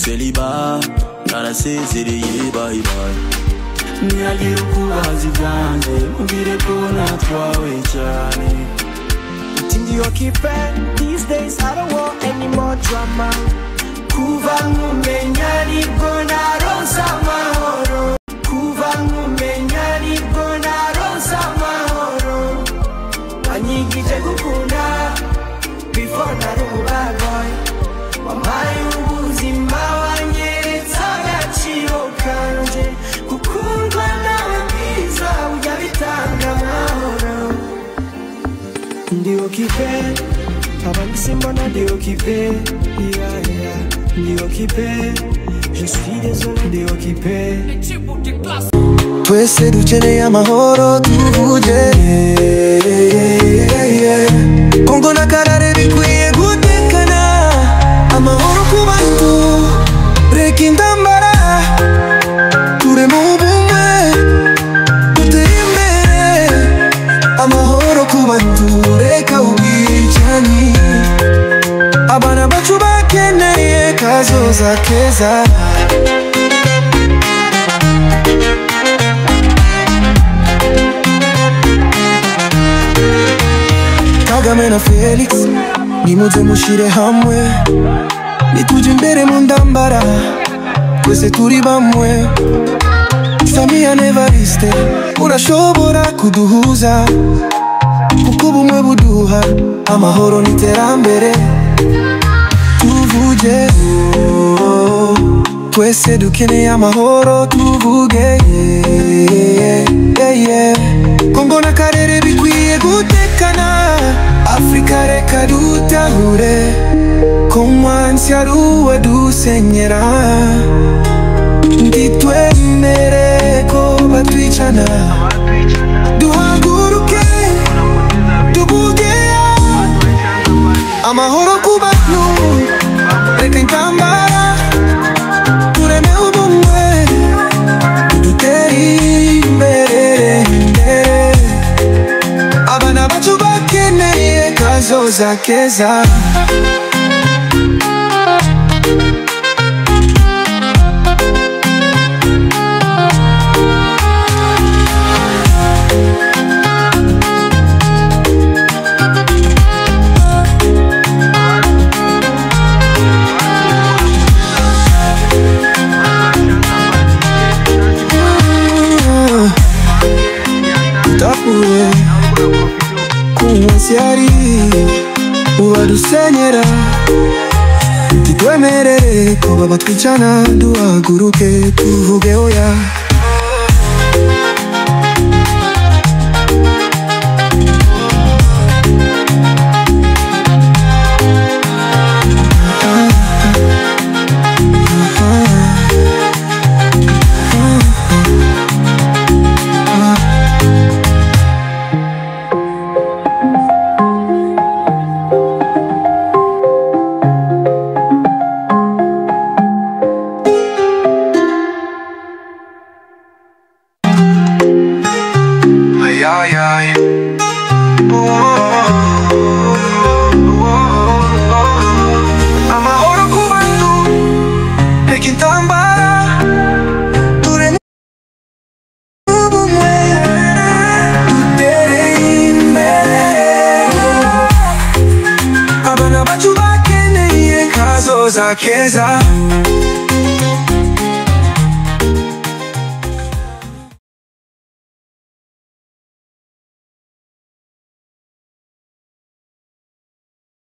celibat narasezereye bye bye. Nihagira ukubaza ibyanjye mubwire ko natwawe cyane. Ndi okipe, these days I don't want any more drama. Kuva nkumenya nibwo naronse amahoro. Kuva nkumenya nibwo naronse amahoro. Wanyigije gukunda before nari bad boy. Wampaye ubuzima wanyeretse agaciro kanje. Gukundwa nawe bwiza ujya bitanga amahoro. Ndi okipe, abandi simbona ndi okipe, yeah yeah. Ndi okipe, je suis désolé ndi okipe. Twese dukeneye amahoro tuvuge, Kongo na Karare bikwiye gutekana. Amahoro ku bantu, reka intambara, tureme ubumwe, dutere imbere. Amahoro ku bantu, reka ubwicanyi. Abana bacu bakeneye kazoza keza. Kagame na Felix nimuze mushire hamwe, nituje imbere mu ndambara, twese turi bamwe. Samia Nevariste urashobora kuduhuza, kuko ubumwe buduha amahoro n'iterambere. Tuvuge twese dukeneye amahoro tuvuge, Kongo na Karere bikwiye gutekana. Afrika reka dutahure ko umwanzi ari uwe dusenyera. Ntitwemere ko batwicana, duhaguruke tuvuge amahoro ku bantu, reka intambara, tureme ubumwe, dutere imbere. Abana bacu bakeneye kazoza keza. Tapuwe kumwasiari uwadusenyera, ntitwemerere ko babatwicana. Duhaguruke tuvuge oya. Amahoro ku bantu, reka intambara, tureme ubumwe, dutere imbere. Abana bacu bakeneye kazoza keza.